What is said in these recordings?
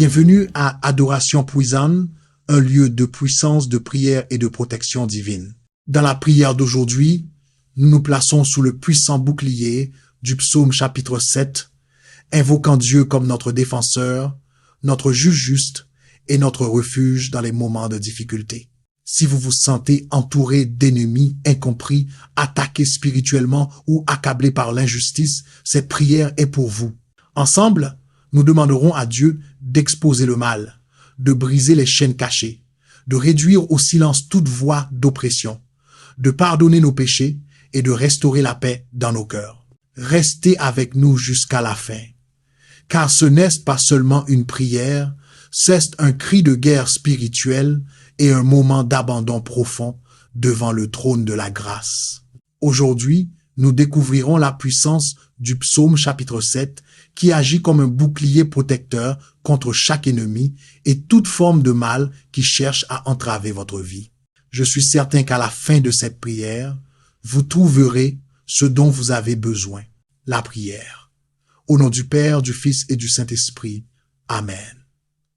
Bienvenue à Adoration Puisane, un lieu de puissance, de prière et de protection divine. Dans la prière d'aujourd'hui, nous nous plaçons sous le puissant bouclier du psaume chapitre 7, invoquant Dieu comme notre défenseur, notre juge juste et notre refuge dans les moments de difficulté. Si vous vous sentez entouré d'ennemis incompris, attaqué spirituellement ou accablé par l'injustice, cette prière est pour vous. Ensemble, nous demanderons à Dieu d'exposer le mal, de briser les chaînes cachées, de réduire au silence toute voix d'oppression, de pardonner nos péchés et de restaurer la paix dans nos cœurs. Restez avec nous jusqu'à la fin, car ce n'est pas seulement une prière, c'est un cri de guerre spirituelle et un moment d'abandon profond devant le trône de la grâce. Aujourd'hui, nous découvrirons la puissance du psaume chapitre 7 qui agit comme un bouclier protecteur contre chaque ennemi et toute forme de mal qui cherche à entraver votre vie. Je suis certain qu'à la fin de cette prière, vous trouverez ce dont vous avez besoin, la prière. Au nom du Père, du Fils et du Saint-Esprit. Amen.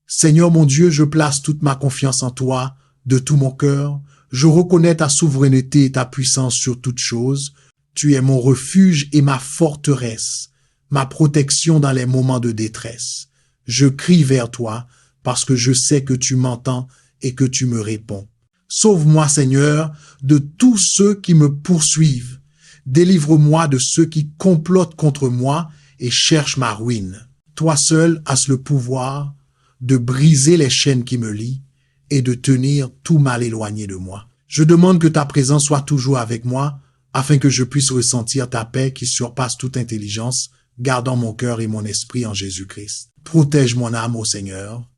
Seigneur mon Dieu, je place toute ma confiance en toi, de tout mon cœur. Je reconnais ta souveraineté et ta puissance sur toutes choses. Tu es mon refuge et ma forteresse, ma protection dans les moments de détresse. Je crie vers toi parce que je sais que tu m'entends et que tu me réponds. Sauve-moi, Seigneur, de tous ceux qui me poursuivent. Délivre-moi de ceux qui complotent contre moi et cherchent ma ruine. Toi seul as le pouvoir de briser les chaînes qui me lient et de tenir tout mal éloigné de moi. Je demande que ta présence soit toujours avec moi afin que je puisse ressentir ta paix qui surpasse toute intelligence, gardant mon cœur et mon esprit en Jésus-Christ. Protège mon âme, ô Seigneur,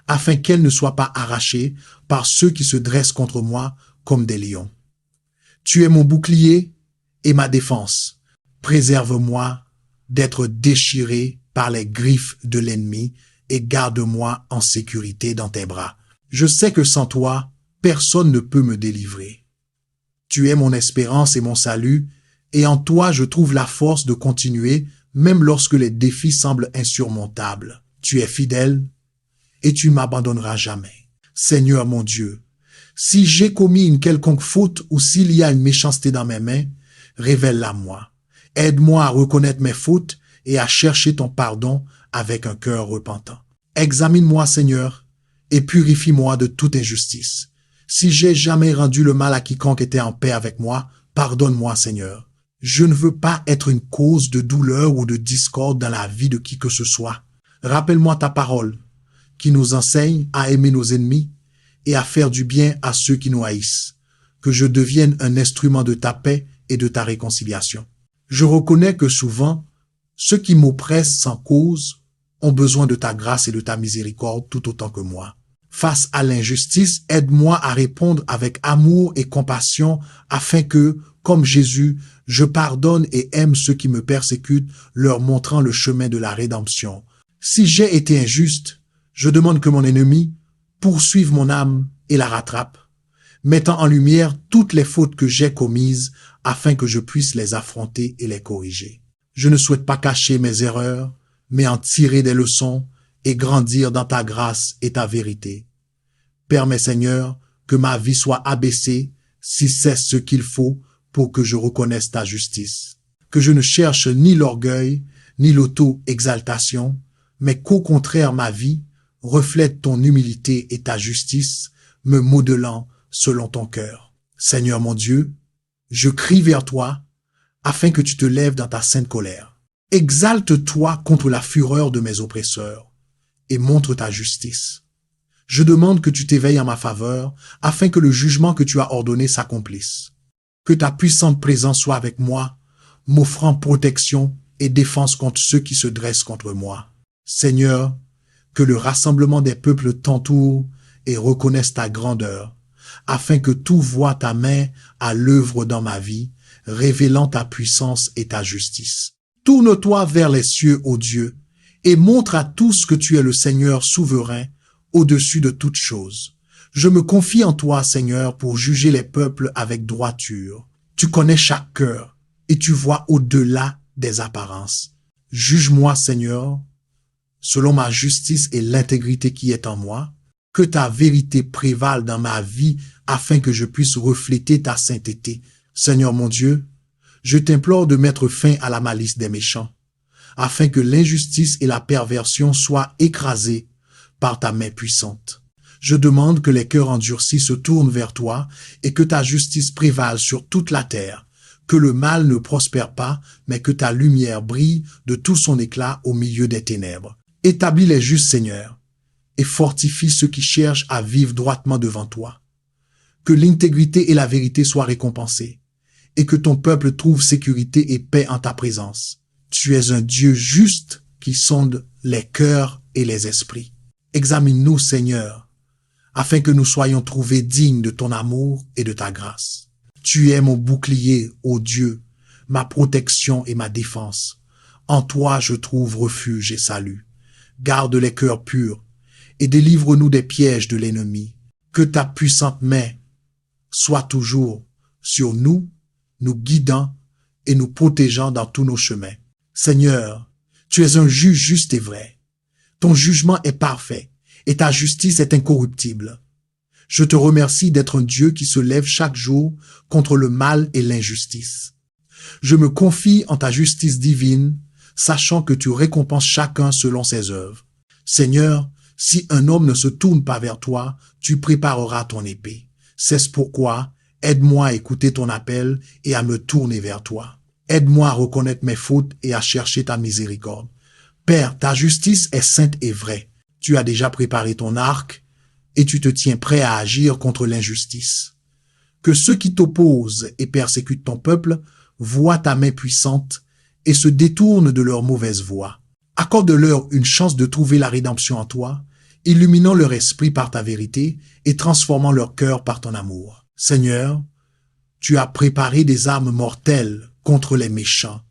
afin qu'elle ne soit pas arrachée par ceux qui se dressent contre moi comme des lions. Tu es mon bouclier et ma défense. Préserve-moi d'être déchiré par les griffes de l'ennemi et garde-moi en sécurité dans tes bras. Je sais que sans toi, personne ne peut me délivrer. Tu es mon espérance et mon salut, et en toi je trouve la force de continuer même lorsque les défis semblent insurmontables. Tu es fidèle et tu m'abandonneras jamais. Seigneur mon Dieu, si j'ai commis une quelconque faute ou s'il y a une méchanceté dans mes mains, révèle-la moi. Aide-moi à reconnaître mes fautes et à chercher ton pardon avec un cœur repentant. Examine-moi, Seigneur, et purifie-moi de toute injustice. Si j'ai jamais rendu le mal à quiconque était en paix avec moi, pardonne-moi, Seigneur. Je ne veux pas être une cause de douleur ou de discorde dans la vie de qui que ce soit. Rappelle-moi ta parole, qui nous enseigne à aimer nos ennemis et à faire du bien à ceux qui nous haïssent. Que je devienne un instrument de ta paix et de ta réconciliation. Je reconnais que souvent, ceux qui m'oppressent sans cause ont besoin de ta grâce et de ta miséricorde tout autant que moi. Face à l'injustice, aide-moi à répondre avec amour et compassion afin que, comme Jésus, je pardonne et aime ceux qui me persécutent, leur montrant le chemin de la rédemption. Si j'ai été injuste, je demande que mon ennemi poursuive mon âme et la rattrape, mettant en lumière toutes les fautes que j'ai commises afin que je puisse les affronter et les corriger. Je ne souhaite pas cacher mes erreurs, mais en tirer des leçons et grandir dans ta grâce et ta vérité. Permets, Seigneur, que ma vie soit abaissée si c'est ce qu'il faut pour que je reconnaisse ta justice. Que je ne cherche ni l'orgueil, ni l'auto-exaltation, mais qu'au contraire ma vie reflète ton humilité et ta justice, me modelant selon ton cœur. Seigneur mon Dieu, je crie vers toi afin que tu te lèves dans ta sainte colère. Exalte-toi contre la fureur de mes oppresseurs et montre ta justice. Je demande que tu t'éveilles en ma faveur afin que le jugement que tu as ordonné s'accomplisse. Que ta puissante présence soit avec moi, m'offrant protection et défense contre ceux qui se dressent contre moi. Seigneur, que le rassemblement des peuples t'entoure et reconnaisse ta grandeur, afin que tout voie ta main à l'œuvre dans ma vie, révélant ta puissance et ta justice. Tourne-toi vers les cieux, ô Dieu, et montre à tous que tu es le Seigneur souverain, au-dessus de toutes choses. Je me confie en toi, Seigneur, pour juger les peuples avec droiture. Tu connais chaque cœur, et tu vois au-delà des apparences. Juge-moi, Seigneur, selon ma justice et l'intégrité qui est en moi, que ta vérité prévale dans ma vie afin que je puisse refléter ta sainteté. Seigneur mon Dieu, je t'implore de mettre fin à la malice des méchants, afin que l'injustice et la perversion soient écrasées par ta main puissante. Je demande que les cœurs endurcis se tournent vers toi et que ta justice prévale sur toute la terre, que le mal ne prospère pas, mais que ta lumière brille de tout son éclat au milieu des ténèbres. Établis les justes, Seigneur, et fortifie ceux qui cherchent à vivre droitement devant toi. Que l'intégrité et la vérité soient récompensées, et que ton peuple trouve sécurité et paix en ta présence. Tu es un Dieu juste qui sonde les cœurs et les esprits. Examine-nous, Seigneur, afin que nous soyons trouvés dignes de ton amour et de ta grâce. Tu es mon bouclier, ô Dieu, ma protection et ma défense. En toi je trouve refuge et salut. Garde les cœurs purs et délivre-nous des pièges de l'ennemi. Que ta puissante main soit toujours sur nous, nous guidant et nous protégeant dans tous nos chemins. Seigneur, tu es un juge juste et vrai. Ton jugement est parfait et ta justice est incorruptible. Je te remercie d'être un Dieu qui se lève chaque jour contre le mal et l'injustice. Je me confie en ta justice divine, sachant que tu récompenses chacun selon ses œuvres. Seigneur, si un homme ne se tourne pas vers toi, tu prépareras ton épée. C'est pourquoi, aide-moi à écouter ton appel et à me tourner vers toi. Aide-moi à reconnaître mes fautes et à chercher ta miséricorde. Père, ta justice est sainte et vraie. Tu as déjà préparé ton arc et tu te tiens prêt à agir contre l'injustice. Que ceux qui t'opposent et persécutent ton peuple voient ta main puissante et se détournent de leur mauvaise voie. Accorde-leur une chance de trouver la rédemption en toi, illuminant leur esprit par ta vérité et transformant leur cœur par ton amour. Seigneur, tu as préparé des armes mortelles contre les méchants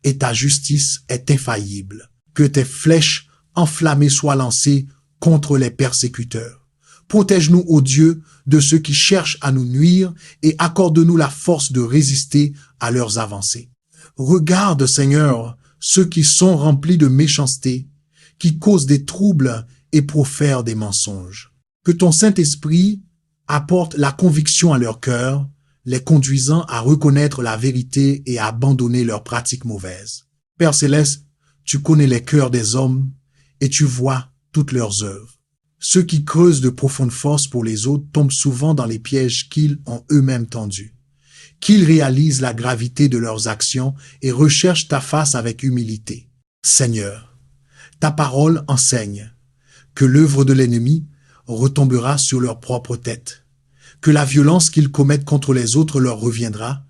et ta justice est infaillible. Que tes flèches enflammées soient lancées contre les persécuteurs. Protège-nous, ô Dieu, de ceux qui cherchent à nous nuire et accorde-nous la force de résister à leurs avancées. Regarde, Seigneur, ceux qui sont remplis de méchanceté, qui causent des troubles et profèrent des mensonges. Que ton Saint-Esprit apporte la conviction à leur cœur, les conduisant à reconnaître la vérité et à abandonner leurs pratiques mauvaises. Père Céleste, tu connais les cœurs des hommes et tu vois toutes leurs œuvres. Ceux qui creusent de profondes forces pour les autres tombent souvent dans les pièges qu'ils ont eux-mêmes tendus. Qu'ils réalisent la gravité de leurs actions et recherchent ta face avec humilité. Seigneur, ta parole enseigne que l'œuvre de l'ennemi retombera sur leur propre tête, que la violence qu'ils commettent contre les autres leur reviendra,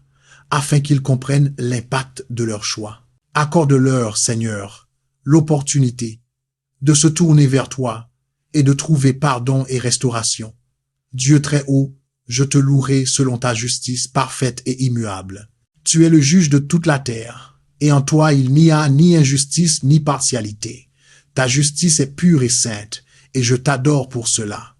afin qu'ils comprennent l'impact de leur choix. Accorde-leur, Seigneur, l'opportunité de se tourner vers toi et de trouver pardon et restauration. Dieu très haut, je te louerai selon ta justice parfaite et immuable. Tu es le juge de toute la terre, et en toi il n'y a ni injustice ni partialité. Ta justice est pure et sainte, et je t'adore pour cela.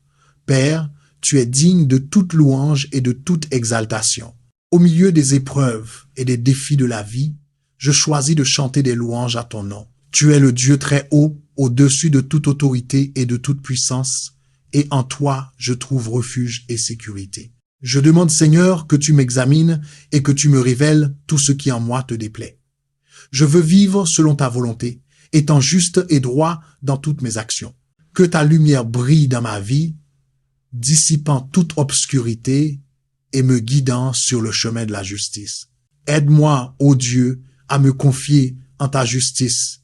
Père, tu es digne de toute louange et de toute exaltation. Au milieu des épreuves et des défis de la vie, je choisis de chanter des louanges à ton nom. Tu es le Dieu très haut, au-dessus de toute autorité et de toute puissance, et en toi je trouve refuge et sécurité. Je demande, Seigneur, que tu m'examines et que tu me révèles tout ce qui en moi te déplaît. Je veux vivre selon ta volonté, étant juste et droit dans toutes mes actions. Que ta lumière brille dans ma vie, dissipant toute obscurité et me guidant sur le chemin de la justice. Aide-moi, ô Dieu, à me confier en ta justice.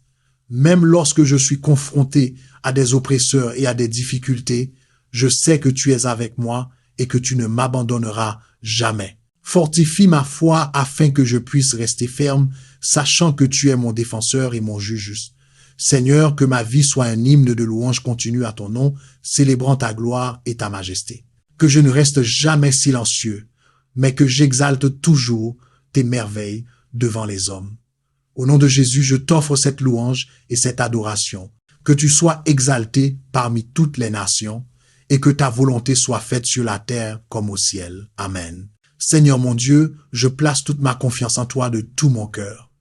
Même lorsque je suis confronté à des oppresseurs et à des difficultés, je sais que tu es avec moi et que tu ne m'abandonneras jamais. Fortifie ma foi afin que je puisse rester ferme, sachant que tu es mon défenseur et mon juge juste. Seigneur, que ma vie soit un hymne de louange continue à ton nom, célébrant ta gloire et ta majesté. Que je ne reste jamais silencieux, mais que j'exalte toujours tes merveilles devant les hommes. Au nom de Jésus, je t'offre cette louange et cette adoration. Que tu sois exalté parmi toutes les nations et que ta volonté soit faite sur la terre comme au ciel. Amen. Seigneur mon Dieu, je place toute ma confiance en toi de tout mon cœur.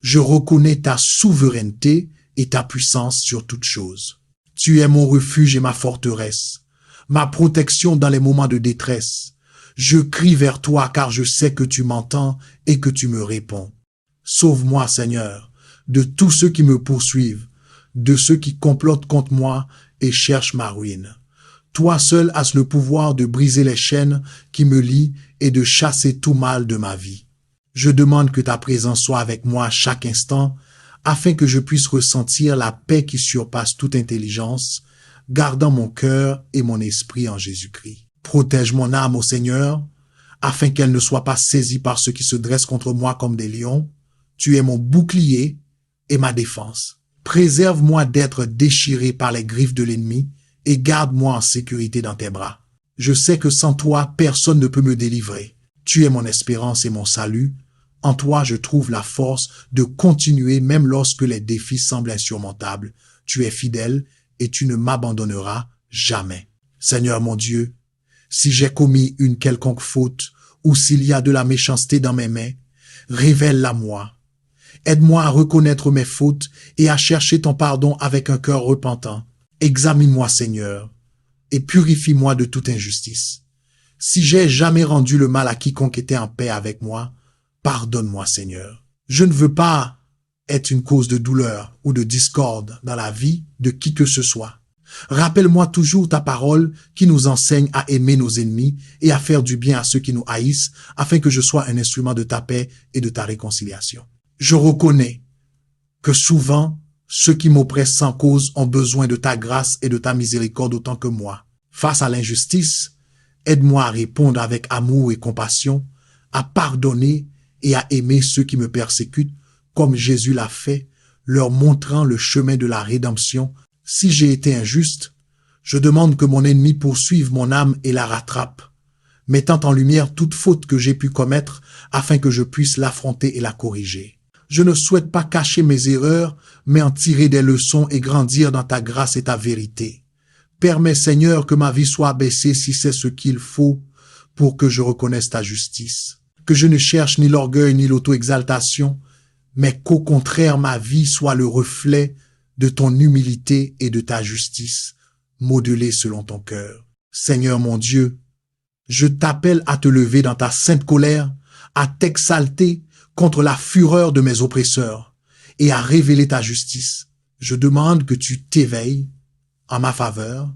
Je reconnais ta souveraineté et ta puissance sur toutes choses. Tu es mon refuge et ma forteresse, ma protection dans les moments de détresse. Je crie vers toi car je sais que tu m'entends et que tu me réponds. Sauve-moi, Seigneur, de tous ceux qui me poursuivent, de ceux qui complotent contre moi et cherchent ma ruine. Toi seul as le pouvoir de briser les chaînes qui me lient et de chasser tout mal de ma vie. Je demande que ta présence soit avec moi à chaque instant, afin que je puisse ressentir la paix qui surpasse toute intelligence, gardant mon cœur et mon esprit en Jésus-Christ. Protège mon âme au Seigneur, afin qu'elle ne soit pas saisie par ceux qui se dressent contre moi comme des lions. Tu es mon bouclier et ma défense. Préserve-moi d'être déchiré par les griffes de l'ennemi et garde-moi en sécurité dans tes bras. Je sais que sans toi, personne ne peut me délivrer. Tu es mon espérance et mon salut. En toi, je trouve la force de continuer même lorsque les défis semblent insurmontables. Tu es fidèle et tu ne m'abandonneras jamais. Seigneur mon Dieu, si j'ai commis une quelconque faute ou s'il y a de la méchanceté dans mes mains, révèle-la moi. Aide-moi à reconnaître mes fautes et à chercher ton pardon avec un cœur repentant. Examine-moi, Seigneur, et purifie-moi de toute injustice. Si j'ai jamais rendu le mal à quiconque était en paix avec moi, pardonne-moi, Seigneur. Je ne veux pas être une cause de douleur ou de discorde dans la vie de qui que ce soit. Rappelle-moi toujours ta parole qui nous enseigne à aimer nos ennemis et à faire du bien à ceux qui nous haïssent, afin que je sois un instrument de ta paix et de ta réconciliation. Je reconnais que souvent, ceux qui m'oppressent sans cause ont besoin de ta grâce et de ta miséricorde autant que moi. Face à l'injustice, aide-moi à répondre avec amour et compassion, à pardonner et à aimer ceux qui me persécutent, comme Jésus l'a fait, leur montrant le chemin de la rédemption. Si j'ai été injuste, je demande que mon ennemi poursuive mon âme et la rattrape, mettant en lumière toute faute que j'ai pu commettre afin que je puisse l'affronter et la corriger. Je ne souhaite pas cacher mes erreurs, mais en tirer des leçons et grandir dans ta grâce et ta vérité. Permets, Seigneur, que ma vie soit abaissée si c'est ce qu'il faut pour que je reconnaisse ta justice. Que je ne cherche ni l'orgueil ni l'auto-exaltation, mais qu'au contraire ma vie soit le reflet de ton humilité et de ta justice, modelée selon ton cœur. Seigneur mon Dieu, je t'appelle à te lever dans ta sainte colère, à t'exalter contre la fureur de mes oppresseurs et à révéler ta justice. Je demande que tu t'éveilles en ma faveur,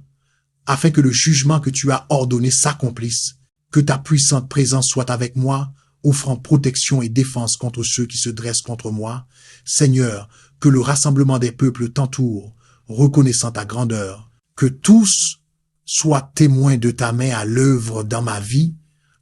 afin que le jugement que tu as ordonné s'accomplisse, que ta puissante présence soit avec moi, offrant protection et défense contre ceux qui se dressent contre moi. Seigneur, que le rassemblement des peuples t'entoure, reconnaissant ta grandeur, que tous soient témoins de ta main à l'œuvre dans ma vie,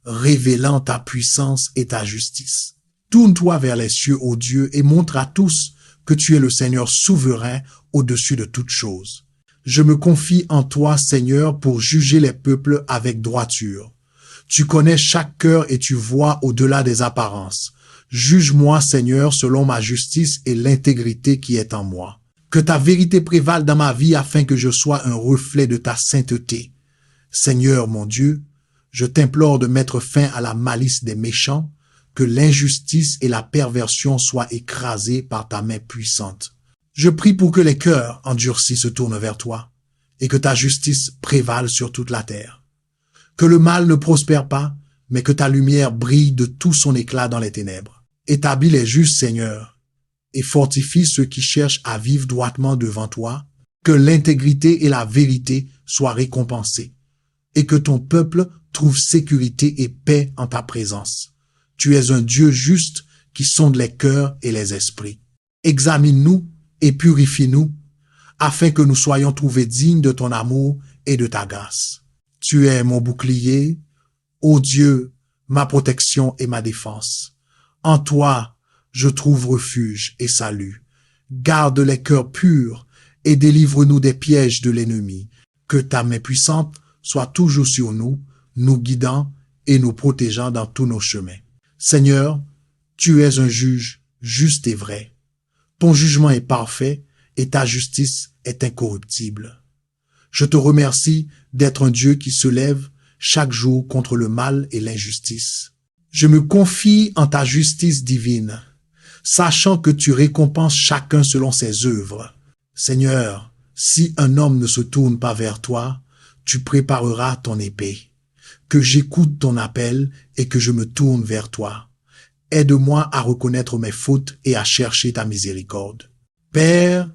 révélant ta puissance et ta justice. Tourne-toi vers les cieux, ô Dieu, et montre à tous que tu es le Seigneur souverain au-dessus de toutes choses. Je me confie en toi, Seigneur, pour juger les peuples avec droiture. Tu connais chaque cœur et tu vois au-delà des apparences. Juge-moi, Seigneur, selon ma justice et l'intégrité qui est en moi. Que ta vérité prévale dans ma vie afin que je sois un reflet de ta sainteté. Seigneur, mon Dieu, je t'implore de mettre fin à la malice des méchants, que l'injustice et la perversion soient écrasées par ta main puissante. Je prie pour que les cœurs endurcis se tournent vers toi et que ta justice prévale sur toute la terre. Que le mal ne prospère pas, mais que ta lumière brille de tout son éclat dans les ténèbres. Établis les justes, Seigneur, et fortifie ceux qui cherchent à vivre droitement devant toi, que l'intégrité et la vérité soient récompensées, et que ton peuple trouve sécurité et paix en ta présence. Tu es un Dieu juste qui sonde les cœurs et les esprits. Examine-nous et purifie-nous, afin que nous soyons trouvés dignes de ton amour et de ta grâce. Tu es mon bouclier, ô Dieu, ma protection et ma défense. En toi, je trouve refuge et salut. Garde les cœurs purs et délivre-nous des pièges de l'ennemi. Que ta main puissante soit toujours sur nous, nous guidant et nous protégeant dans tous nos chemins. Seigneur, tu es un juge juste et vrai. Ton jugement est parfait et ta justice est incorruptible. Je te remercie d'être un Dieu qui se lève chaque jour contre le mal et l'injustice. Je me confie en ta justice divine, sachant que tu récompenses chacun selon ses œuvres. Seigneur, si un homme ne se tourne pas vers toi, tu prépareras ton épée. Que j'écoute ton appel et que je me tourne vers toi. Aide-moi à reconnaître mes fautes et à chercher ta miséricorde. Père,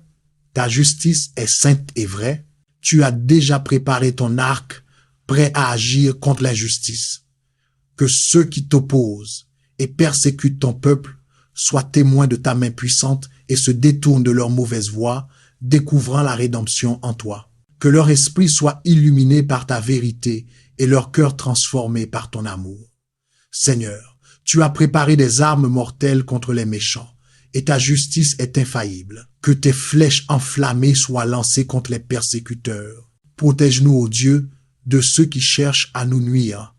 ta justice est sainte et vraie. Tu as déjà préparé ton arc, prêt à agir contre l'injustice. Que ceux qui t'opposent et persécutent ton peuple soient témoins de ta main puissante et se détournent de leur mauvaise voie, découvrant la rédemption en toi. Que leur esprit soit illuminé par ta vérité et leur cœur transformé par ton amour. Seigneur, tu as préparé des armes mortelles contre les méchants, et ta justice est infaillible. Que tes flèches enflammées soient lancées contre les persécuteurs. Protège-nous, ô Dieu, de ceux qui cherchent à nous nuire,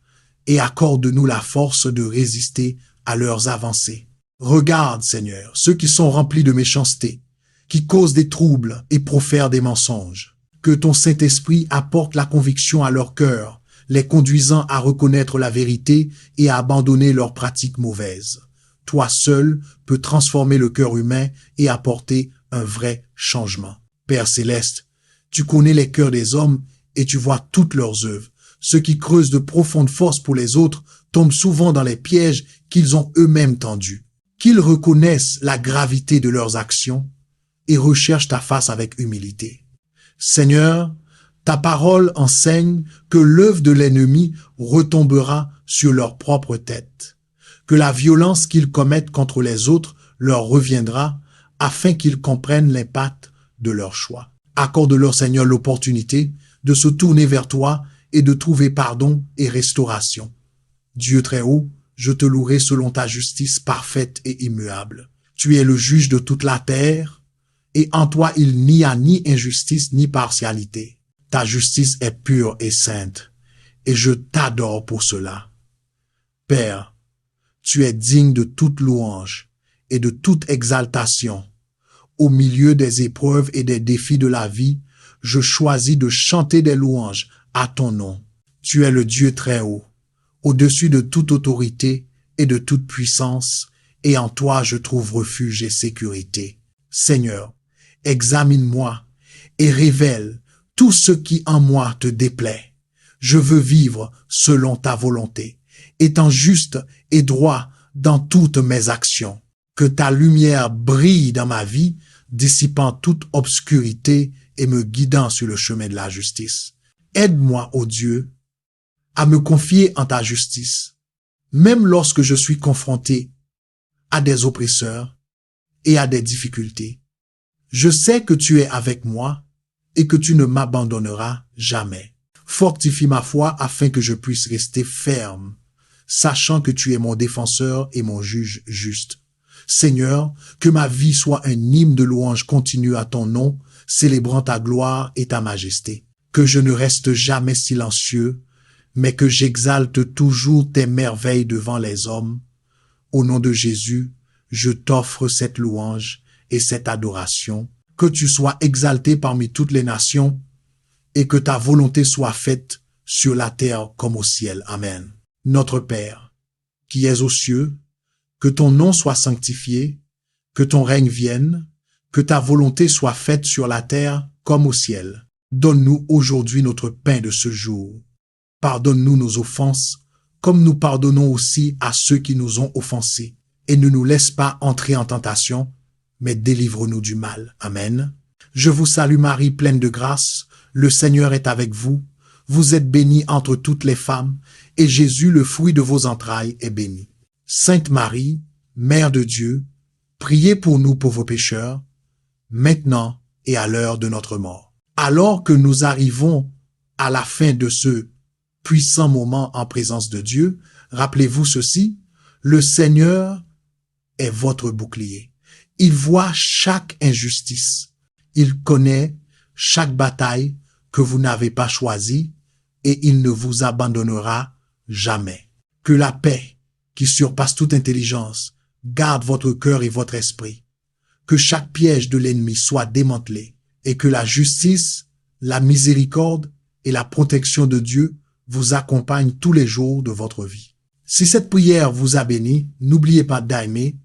et accorde-nous la force de résister à leurs avancées. Regarde, Seigneur, ceux qui sont remplis de méchanceté, qui causent des troubles et profèrent des mensonges. Que ton Saint-Esprit apporte la conviction à leur cœur, les conduisant à reconnaître la vérité et à abandonner leurs pratiques mauvaises. Toi seul peux transformer le cœur humain et apporter un vrai changement. Père céleste, tu connais les cœurs des hommes et tu vois toutes leurs œuvres. Ceux qui creusent de profondes forces pour les autres tombent souvent dans les pièges qu'ils ont eux-mêmes tendus. Qu'ils reconnaissent la gravité de leurs actions et recherchent ta face avec humilité. Seigneur, ta parole enseigne que l'œuvre de l'ennemi retombera sur leur propre tête, que la violence qu'ils commettent contre les autres leur reviendra afin qu'ils comprennent l'impact de leur choix. Accorde-leur, Seigneur, l'opportunité de se tourner vers toi et de trouver pardon et restauration. Dieu très haut, je te louerai selon ta justice parfaite et immuable. Tu es le juge de toute la terre, et en toi il n'y a ni injustice ni partialité. Ta justice est pure et sainte, et je t'adore pour cela. Père, tu es digne de toute louange et de toute exaltation. Au milieu des épreuves et des défis de la vie, je choisis de chanter des louanges à ton nom. Tu es le Dieu très haut, au-dessus de toute autorité et de toute puissance, et en toi je trouve refuge et sécurité. Seigneur, examine-moi et révèle tout ce qui en moi te déplaît. Je veux vivre selon ta volonté, étant juste et droit dans toutes mes actions. Que ta lumière brille dans ma vie, dissipant toute obscurité et me guidant sur le chemin de la justice. Aide-moi, ô Dieu, à me confier en ta justice, même lorsque je suis confronté à des oppresseurs et à des difficultés. Je sais que tu es avec moi et que tu ne m'abandonneras jamais. Fortifie ma foi afin que je puisse rester ferme, sachant que tu es mon défenseur et mon juge juste. Seigneur, que ma vie soit un hymne de louange continue à ton nom, célébrant ta gloire et ta majesté. Que je ne reste jamais silencieux, mais que j'exalte toujours tes merveilles devant les hommes. Au nom de Jésus, je t'offre cette louange et cette adoration. Que tu sois exalté parmi toutes les nations et que ta volonté soit faite sur la terre comme au ciel. Amen. Notre Père, qui es aux cieux, que ton nom soit sanctifié, que ton règne vienne, que ta volonté soit faite sur la terre comme au ciel. Donne-nous aujourd'hui notre pain de ce jour. Pardonne-nous nos offenses, comme nous pardonnons aussi à ceux qui nous ont offensés. Et ne nous laisse pas entrer en tentation, mais délivre-nous du mal. Amen. Je vous salue Marie, pleine de grâce. Le Seigneur est avec vous. Vous êtes bénie entre toutes les femmes, et Jésus, le fruit de vos entrailles, est béni. Sainte Marie, Mère de Dieu, priez pour nous pauvres pécheurs, maintenant et à l'heure de notre mort. Alors que nous arrivons à la fin de ce puissant moment en présence de Dieu, rappelez-vous ceci, le Seigneur est votre bouclier. Il voit chaque injustice. Il connaît chaque bataille que vous n'avez pas choisie et il ne vous abandonnera jamais. Que la paix, qui surpasse toute intelligence, garde votre cœur et votre esprit. Que chaque piège de l'ennemi soit démantelé et que la justice, la miséricorde et la protection de Dieu vous accompagnent tous les jours de votre vie. Si cette prière vous a béni, n'oubliez pas d'aimer,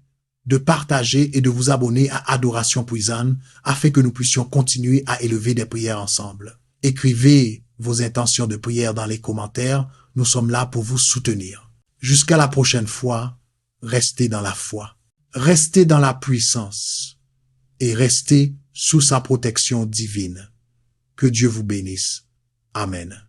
de partager et de vous abonner à Adoration Puisane afin que nous puissions continuer à élever des prières ensemble. Écrivez vos intentions de prière dans les commentaires. Nous sommes là pour vous soutenir. Jusqu'à la prochaine fois, restez dans la foi, restez dans la puissance et restez sous sa protection divine. Que Dieu vous bénisse. Amen.